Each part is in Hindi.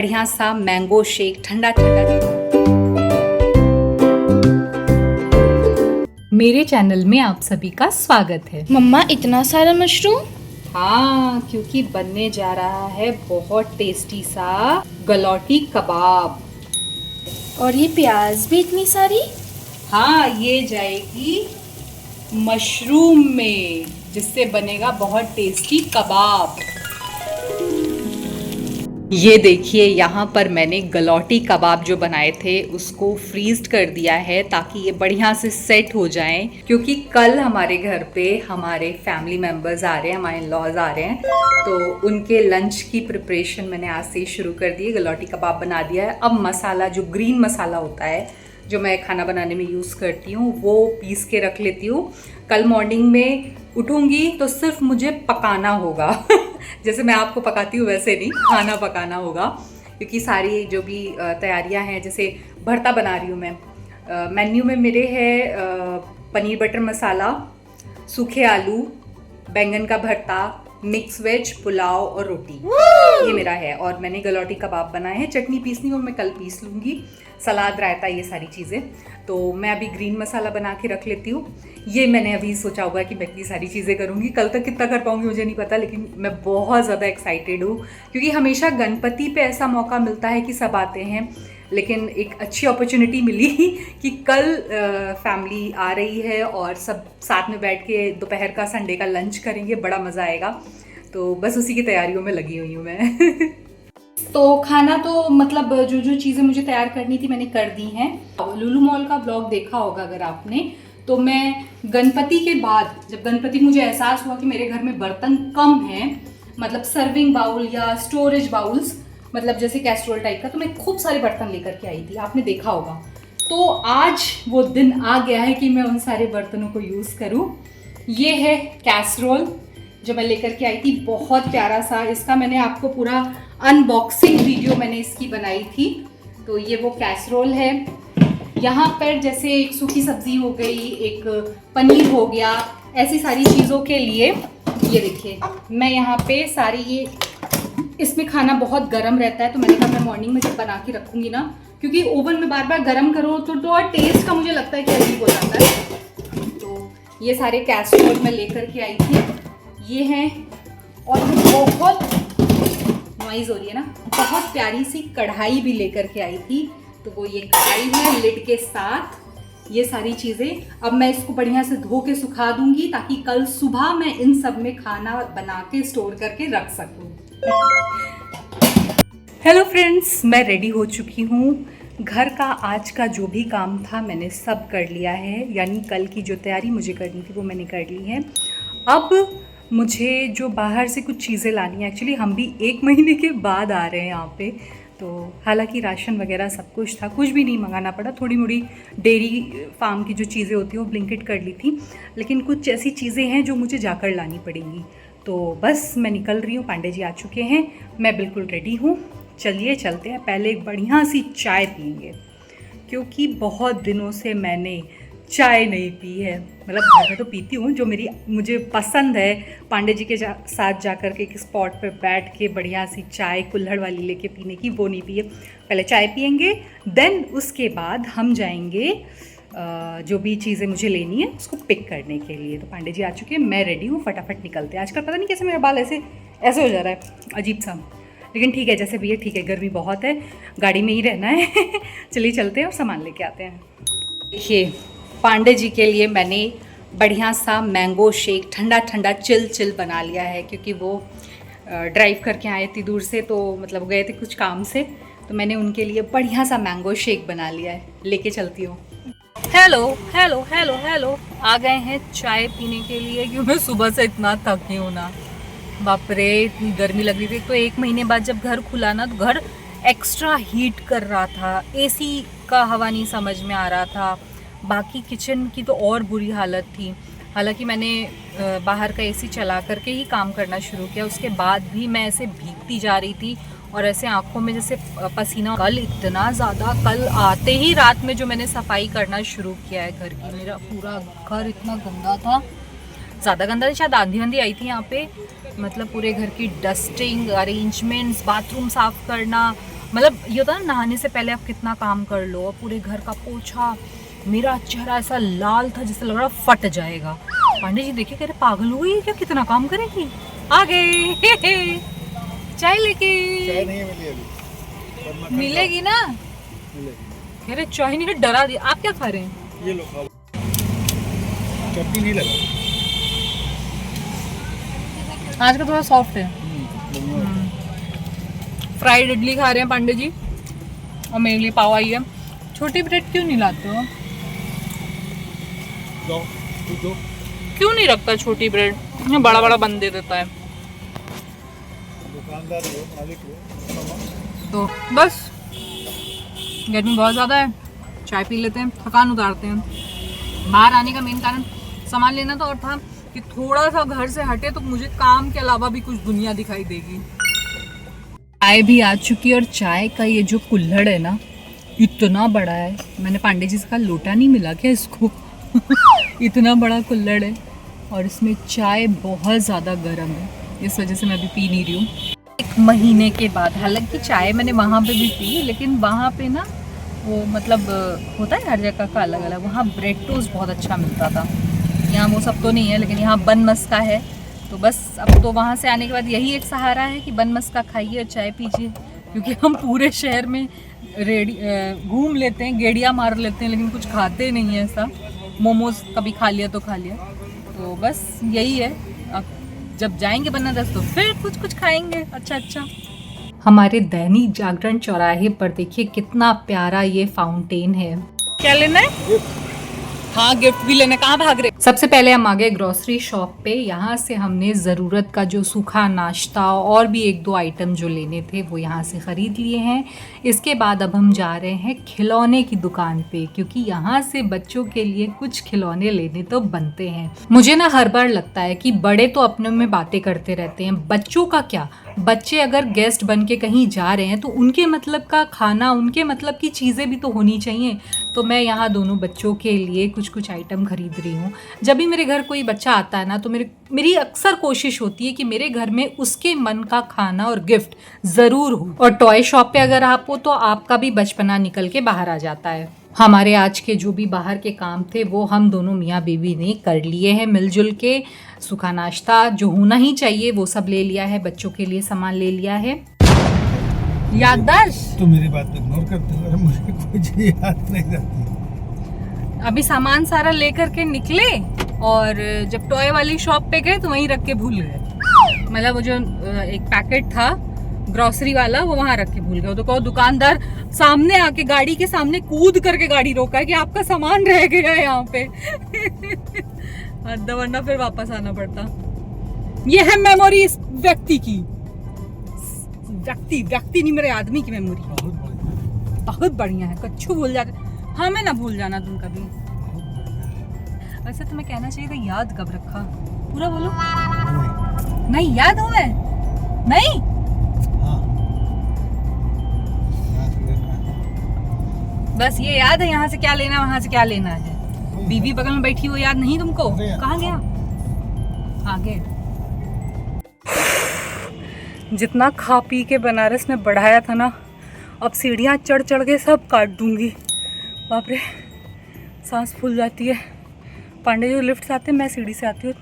बढ़िया सा मैंगो शेक ठंडा ठंडा। मेरे चैनल में आप सभी का स्वागत है। मम्मा इतना सारा मशरूम। हाँ, क्योंकि बनने जा रहा है बहुत टेस्टी सा गलौटी कबाब। और ये प्याज भी इतनी सारी। हाँ, ये जाएगी मशरूम में, जिससे बनेगा बहुत टेस्टी कबाब। ये देखिए, यहाँ पर मैंने गलौटी कबाब जो बनाए थे उसको फ्रीज कर दिया है ताकि ये बढ़िया से सेट हो जाएं, क्योंकि कल हमारे घर पे हमारे फैमिली मेम्बर्स आ रहे हैं, हमारे इन-लॉज आ रहे हैं, तो उनके लंच की प्रिपरेशन मैंने आज से ही शुरू कर दी है। गलौटी कबाब बना दिया है। अब मसाला, जो ग्रीन मसाला होता है जो मैं खाना बनाने में यूज़ करती हूँ, वो पीस के रख लेती हूँ। कल मॉर्निंग में उठूँगी तो सिर्फ मुझे पकाना होगा जैसे मैं आपको पकाती हूँ वैसे नहीं, खाना पकाना होगा, क्योंकि सारी जो भी तैयारियां हैं, जैसे भरता बना रही हूँ मैं। मेन्यू में मेरे है पनीर बटर मसाला, सूखे आलू, बैंगन का भरता, मिक्स वेज, पुलाव और रोटी, ये मेरा है। और मैंने गलौटी कबाब बनाए हैं। चटनी पीसनी और मैं कल पीस लूँगी, सलाद, रायता, ये सारी चीज़ें। तो मैं अभी ग्रीन मसाला बना के रख लेती हूँ। ये मैंने अभी सोचा होगा कि मैं इतनी सारी चीज़ें करूँगी। कल तक कितना कर पाऊँगी मुझे नहीं पता, लेकिन मैं बहुत ज़्यादा एक्साइटेड हूँ, क्योंकि हमेशा गणपति पे ऐसा मौका मिलता है कि सब आते हैं, लेकिन एक अच्छी अपॉर्चुनिटी मिली कि कल फैमिली आ रही है और सब साथ में बैठ के दोपहर का, संडे का लंच करेंगे। बड़ा मज़ा आएगा। तो बस उसी की तैयारियों में लगी हुई हूँ मैं तो खाना तो मतलब जो जो चीज़ें मुझे तैयार करनी थी मैंने कर दी हैं। लुलु मॉल का ब्लॉग देखा होगा अगर आपने, तो मैं गणपति के बाद, जब गणपति मुझे एहसास हुआ कि मेरे घर में बर्तन कम हैं, मतलब सर्विंग बाउल या स्टोरेज बाउल्स, मतलब जैसे कैस्ट्रोल टाइप का, तो मैं खूब सारे बर्तन लेकर के आई थी, आपने देखा होगा। तो आज वो दिन आ गया है कि मैं उन सारे बर्तनों को यूज़ करूँ। ये है कैसरोल जो मैं लेकर के आई थी, बहुत प्यारा सा। इसका मैंने आपको पूरा अनबॉक्सिंग वीडियो मैंने इसकी बनाई थी। तो ये वो कैसरोल है। यहाँ पर जैसे एक सूखी सब्जी हो गई, एक पनीर हो गया, ऐसी सारी चीज़ों के लिए ये देखिए मैं यहाँ पे सारी ये, इसमें खाना बहुत गर्म रहता है, तो मैंने कहा मैं मॉर्निंग में जब बना के रखूँगी ना, क्योंकि ओवन में बार बार गर्म करो तो टेस्ट का मुझे लगता है कि अजीब हो जाता है। तो ये सारे कैसरोल मैं लेकर के आई थी, ये हैं। और बहुत नॉइज़ हो रही है ना, बहुत प्यारी सी कढ़ाई भी लेकर के आई थी। तो वो ये कढ़ाई है लिड के साथ, ये सारी चीज़ें। अब मैं इसको बढ़िया से धो के सुखा दूंगी ताकि कल सुबह मैं इन सब में खाना बना के स्टोर करके रख सकूं। हेलो फ्रेंड्स, मैं रेडी हो चुकी हूँ। घर का आज का जो भी काम था मैंने सब कर लिया है, यानी कल की जो तैयारी मुझे करनी थी वो मैंने कर ली है। अब मुझे जो बाहर से कुछ चीज़ें लानी है, एक्चुअली हम भी 1 महीने के बाद आ रहे हैं यहाँ पे, तो हालांकि राशन वगैरह सब कुछ था, कुछ भी नहीं मंगाना पड़ा। थोड़ी मोड़ी डेयरी फार्म की जो चीज़ें होती हैं वो ब्लिंकिट कर ली थी, लेकिन कुछ ऐसी चीज़ें हैं जो मुझे जाकर लानी पड़ेंगी। तो बस मैं निकल रही हूँ, पांडे जी आ चुके हैं, मैं बिल्कुल रेडी हूँ। चलिए चलते हैं। पहले एक बढ़िया सी चाय पियेंगे, क्योंकि बहुत दिनों से मैंने चाय नहीं पी है। मतलब घर में तो पीती हूँ, जो मुझे पसंद है पांडे जी के साथ जाकर के एक स्पॉट पे बैठ के बढ़िया सी चाय कुल्हड़ वाली लेके पीने की, वो नहीं पी है। पहले चाय पियेंगे, देन उसके बाद हम जाएंगे जो भी चीज़ें मुझे लेनी है उसको पिक करने के लिए। तो पांडे जी आ चुके हैं, मैं रेडी हूँ, फटाफट निकलते हैं। आजकल पता नहीं कैसे मेरा बाल ऐसे हो जा रहा है, अजीब सा, लेकिन ठीक है, जैसे भी है ठीक है। गर्मी बहुत है, गाड़ी में ही रहना है चलिए चलते हैं और सामान लेके आते हैं। देखिए, पांडे जी के लिए मैंने बढ़िया सा मैंगो शेक ठंडा ठंडा चिल बना लिया है, क्योंकि वो ड्राइव करके आए थे दूर से, तो मतलब गए थे कुछ काम से, तो मैंने उनके लिए बढ़िया सा मैंगो शेक बना लिया है। लेके चलती हूँ। हेलो हेलो हेलो हेलो, आ गए हैं चाय पीने के लिए, क्योंकि मैं सुबह से इतना थकी हूँ ना, बाप रे, इतनी गर्मी लग रही थी। तो 1 महीने बाद जब घर खुला ना, तो घर एक्स्ट्रा हीट कर रहा था, एसी का हवा नहीं समझ में आ रहा था, बाकी किचन की तो और बुरी हालत थी। हालांकि मैंने बाहर का एसी चला करके ही काम करना शुरू किया, उसके बाद भी मैं ऐसे भीगती जा रही थी और ऐसे आंखों में जैसे पसीना। कल इतना ज़्यादा, कल आते ही रात में जो मैंने सफाई करना शुरू किया है घर की, मेरा पूरा घर इतना गंदा था, ज़्यादा गंदा नहीं, शायद आंधी वांधी आई थी यहाँ पे। मतलब पूरे घर की डस्टिंग, अरेंजमेंट्स, बाथरूम साफ़ करना, मतलब ये होता है ना, नहाने से पहले आप कितना काम कर लो और पूरे घर का पोछा। मेरा चेहरा ऐसा लाल था जैसे लग रहा फट जाएगा। पांडे जी देखिए, कह रहे पागल हुई है क्या, कितना काम करेगी। आ गए चाय लेके। चाय नहीं मिली अभी, मिलेगी ना। कह रहे चाय नहीं, डरा दिया। आप क्या खा रहे हैं? ये लो खाओ। चटनी नहीं लगा। आज का थोड़ा सॉफ्ट है। फ्राइड इडली खा रहे हैं पांडे जी, और मेरे लिए पाव आई है। छोटी ब्रेड क्यों नहीं लाते हो? जाओ तू दो। क्यों नहीं रखता छोटी ब्रेड? ये बड़ा बड़ा बन दे देता है। दुकानदार हो, मालिक हो। तो बस गर्मी बहुत ज़्यादा है, चाय पी लेते हैं, थकान उतारते हैं। बाहर आने का मेन कारण सामान लेना था, और था कि थोड़ा सा घर से हटे तो मुझे काम के अलावा भी कुछ दुनिया दिखाई देगी। चाय भी आ चुकी है, और चाय का ये जो कुल्हड़ है ना, इतना बड़ा है। मैंने पांडे जी से कहा लोटा नहीं मिला क्या इसको? इतना बड़ा कुल्हड़ है, और इसमें चाय बहुत ज़्यादा गर्म है, इस वजह से मैं अभी पी नहीं रही हूँ। एक महीने के बाद, हालांकि चाय मैंने वहाँ पे भी पी, लेकिन वहाँ पे ना वो मतलब होता है हर जगह का अलग अलग। वहाँ ब्रेड टोस्ट बहुत अच्छा मिलता था, यहाँ वो सब तो नहीं है, लेकिन यहाँ बन मस्का है। तो बस अब तो वहाँ से आने के बाद यही एक सहारा है कि बन मस्का खाइए और चाय पीजिए, क्योंकि हम पूरे शहर में रेडी घूम लेते हैं, गेड़िया मार लेते हैं, लेकिन कुछ खाते नहीं है ऐसा। मोमोज कभी खा लिया तो खा लिया, तो बस यही है। अब जब जाएंगे बनारस तो फिर कुछ खाएंगे अच्छा। हमारे दैनिक जागरण चौराहे पर देखिए कितना प्यारा ये फाउंटेन है। क्या लेना है? हाँ, गिफ्ट भी लेना। कहाँ भाग रहे? सबसे पहले हम आ गए ग्रोसरी शॉप पे। यहाँ से हमने ज़रूरत का जो सूखा नाश्ता और भी एक दो आइटम जो लेने थे वो यहाँ से ख़रीद लिए हैं। इसके बाद अब हम जा रहे हैं खिलौने की दुकान पे, क्योंकि यहाँ से बच्चों के लिए कुछ खिलौने लेने तो बनते हैं। मुझे ना हर बार लगता है कि बड़े तो अपने में बातें करते रहते हैं, बच्चों का क्या। बच्चे अगर गेस्ट बन के कहीं जा रहे हैं तो उनके मतलब का खाना, उनके मतलब की चीज़ें भी तो होनी चाहिए। तो मैं यहाँ दोनों बच्चों के लिए कुछ आइटम खरीद रही हूँ। जब भी मेरे घर कोई बच्चा आता है ना, तो मेरी अक्सर कोशिश होती है कि मेरे घर में उसके मन का खाना और गिफ्ट ज़रूर हो। और टॉय शॉप पे अगर आप हो तो आपका भी बचपना निकल के बाहर आ जाता है। हमारे आज के जो भी बाहर के काम थे वो हम दोनों मियाँ बीवी ने कर लिए हैं मिलजुल के। सूखा नाश्ता जो होना ही चाहिए वो सब ले लिया है, बच्चों के लिए सामान ले लिया है। याददाश्त तो मेरी बात इग्नोर करते हो, मुझे कोई चीज याद नहीं रहती। अभी सामान सारा लेकर के निकले, और जब टॉय वाली शॉप पे गए तो वहीं रख के भूल गए। मतलब वो जो एक पैकेट था ग्रोसरी वाला वो वहां रख के भूल गए। तो कहो दुकानदार सामने आके गाड़ी के सामने कूद करके गाड़ी रोका है कि आपका सामान रह गया है यहाँ पे। वरना फिर वापस आना पड़ता। ये है मेमोरी इस व्यक्ति की। व्यक्ति नहीं, मेरे आदमी की मेमोरी बहुत बढ़िया है। कच्छू भूल जाते, हमें ना भूल जाना तुम कभी। वैसे तुम्हें कहना चाहिए था याद कब रखा, पूरा बोलो। नहीं याद हो मैं नहीं। बस ये याद है यहाँ से क्या लेना, वहाँ से क्या लेना है। बीवी बगल में बैठी हो, याद नहीं तुमको? कहाँ गया? आगे जितना खा पी के बनारस में बढ़ाया था ना, अब सीढ़ियाँ चढ़ के सब काट दूंगी। बाप रे, सांस फूल जाती है। पांडे जो लिफ्ट से आते हैं, मैं सीढ़ी से आती हूँ।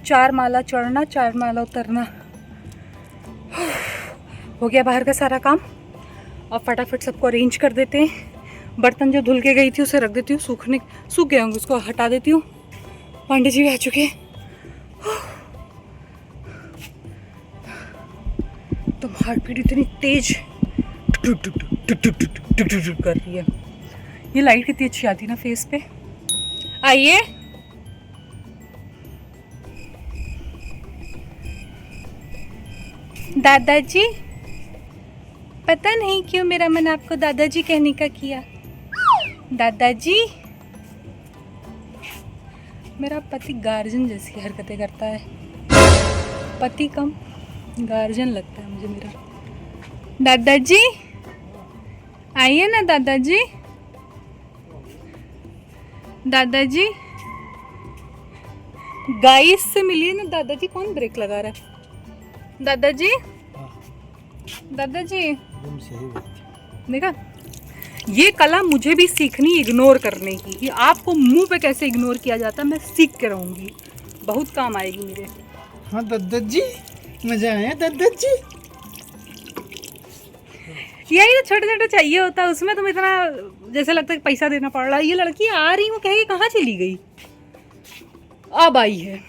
4 माला चढ़ना, 4 माला उतरना। हो गया बाहर का सारा काम। अब फटाफट सबको अरेंज कर देते हैं। बर्तन जो धुल के गई थी उसे रख देती हूँ, सूख गया होंगे, उसको हटा देती हूँ। पांडे जी भी आ चुके हैं। तुम हार्ट बीट इतनी तेज कर रही है। ये लाइट कितनी अच्छी आती है ना फेस पे। आइए, दादाजी। पता नहीं क्यों मेरा मन आपको दादाजी कहने का किया। दादाजी। मेरा पति गार्जियन जैसी हरकतें करता है। पति कम गार्जियन लगता है मुझे मेरा। दादाजी आइए ना दादाजी। दादाजी गाइस से मिलिए ना दादाजी। कौन ब्रेक लगा रहा है? दादाजी, दादाजी एकदम सही बात। देखा, ये कला मुझे भी सीखनी, इग्नोर करने की, कि आपको मुंह पे कैसे इग्नोर किया जाता है, मैं सीख के रहूँगी, बहुत काम आएगी मेरे। हाँ दद्दत जी, मजा आया दद्दत जी। यही तो छोटे छोटे चाहिए होता है, उसमें तुम इतना जैसे लगता है पैसा देना पड़ रहा है। ये लड़की आ रही हूँ कह के कहाँ चली गई, अब आई है।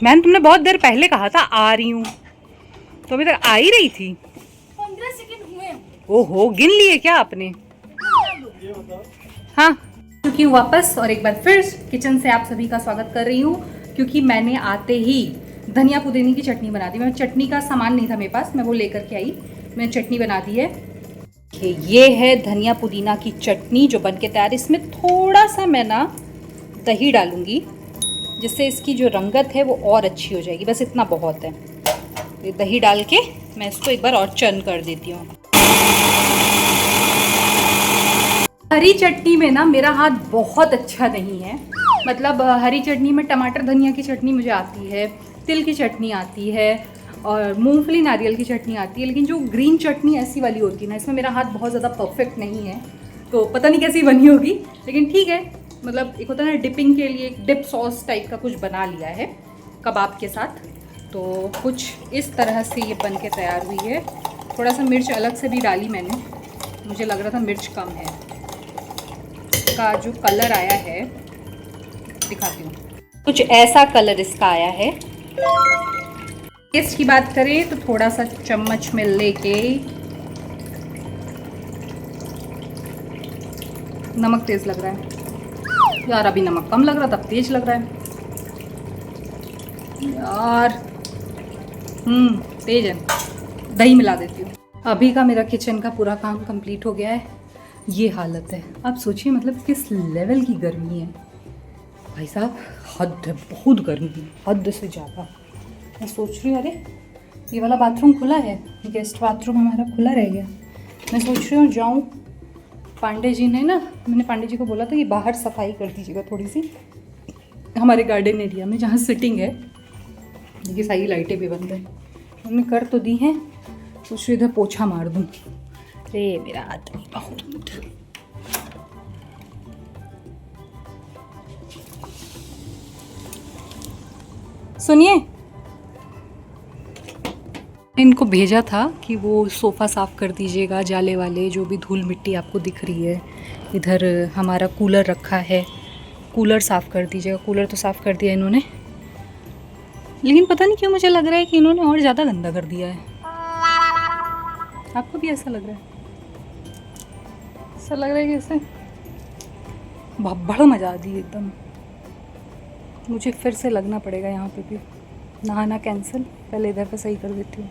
मैंने तुमने बहुत देर पहले कहा था आ रही हूँ, तो अभी तक आ ही रही थी। 15 सेकंड हुए। ओहो, गिन लिए क्या आपने? हाँ, क्योंकि वापस और एक बार फिर किचन से आप सभी का स्वागत कर रही हूँ, क्योंकि मैंने आते ही धनिया पुदीने की चटनी बना दी। मैं चटनी का सामान नहीं था मेरे पास, मैं वो लेकर के आई, मैंने चटनी बना दी है। ये है धनिया पुदीना की चटनी जो बन के तैयार। इसमें थोड़ा सा मैं ना दही डालूंगी, जिससे इसकी जो रंगत है वो और अच्छी हो जाएगी, बस इतना बहुत है। ये दही डाल के मैं इसको एक बार और चर्न कर देती हूँ। हरी चटनी में ना मेरा हाथ बहुत अच्छा नहीं है, मतलब हरी चटनी में टमाटर धनिया की चटनी मुझे आती है, तिल की चटनी आती है और मूंगफली नारियल की चटनी आती है, लेकिन जो ग्रीन चटनी ऐसी वाली होती है ना, इसमें मेरा हाथ बहुत ज़्यादा परफेक्ट नहीं है, तो पता नहीं कैसी बनी होगी, लेकिन ठीक है। मतलब एक होता है ना डिपिंग के लिए, एक डिप सॉस टाइप का कुछ बना लिया है कबाब के साथ, तो कुछ इस तरह से ये बन के तैयार हुई है। थोड़ा सा मिर्च अलग से भी डाली मैंने, मुझे लग रहा था मिर्च कम है। इसका जो कलर आया है दिखाती हूँ, कुछ ऐसा कलर इसका आया है। टेस्ट की बात करें तो थोड़ा सा चम्मच में लेके, नमक तेज लग रहा है यार, अभी नमक कम लग रहा था, अब तेज लग रहा है यार। तेज है, दही मिला देती हूँ। अभी का मेरा किचन का पूरा काम कंप्लीट हो गया है। ये हालत है, आप सोचिए मतलब किस लेवल की गर्मी है भाई साहब, हद है, बहुत गर्मी है, हद से ज़्यादा। मैं सोच रही हूँ, अरे ये वाला बाथरूम खुला है, गेस्ट बाथरूम हमारा खुला रह गया। मैं सोच रही हूँ जाऊँ, पांडे जी ने ना, मैंने पांडे जी को बोला था कि बाहर सफाई कर दीजिएगा थोड़ी सी, हमारे गार्डन एरिया में जहाँ सिटिंग है। देखिए सारी लाइटें भी बंद है, हमने कर तो दी हैं, सोच रही इधर पोछा मार दूँ। अरे मेरा आदमी बहुत, सुनिए, इनको भेजा था कि वो सोफ़ा साफ़ कर दीजिएगा, जाले वाले जो भी धूल मिट्टी आपको दिख रही है। इधर हमारा कूलर रखा है, कूलर साफ़ कर दीजिएगा। कूलर तो साफ़ कर दिया इन्होंने, लेकिन पता नहीं क्यों मुझे लग रहा है कि इन्होंने और ज़्यादा गंदा कर दिया है। आपको भी ऐसा लग रहा है? ऐसा लग रहा है कि ऐसे भब्बड़ मचा दी एकदम। मुझे फिर से लगना पड़ेगा यहाँ पे भी, नहाना कैंसिल, पहले इधर पे सही कर देती हूँ।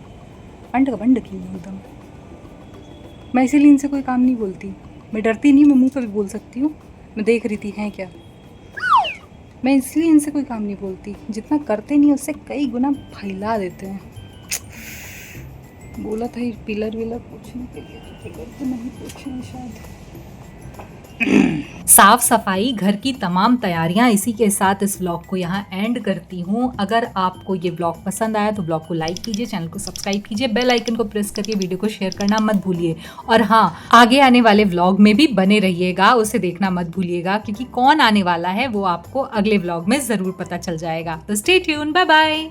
अंड का बंड की एकदम। मैं इसीलिए इनसे कोई काम नहीं बोलती, मैं डरती नहीं, मैं मुंह पे भी बोल सकती हूँ। मैं देख रही थी हैं क्या, मैं इसलिए इनसे कोई काम नहीं बोलती, जितना करते नहीं उससे कई गुना फैला देते हैं। बोला था ये पिलर विलर पूछने के लिए, पिलर तो नहीं पूछना शायद। साफ सफाई, घर की तमाम तैयारियां, इसी के साथ इस व्लॉग को यहाँ एंड करती हूँ। अगर आपको ये व्लॉग पसंद आया तो व्लॉग को लाइक कीजिए, चैनल को सब्सक्राइब कीजिए, बेल आइकन को प्रेस करके वीडियो को शेयर करना मत भूलिए। और हाँ, आगे आने वाले व्लॉग में भी बने रहिएगा, उसे देखना मत भूलिएगा, क्योंकि कौन आने वाला है वो आपको अगले व्लॉग में ज़रूर पता चल जाएगा। तो स्टे ट्यून, बाय बाय।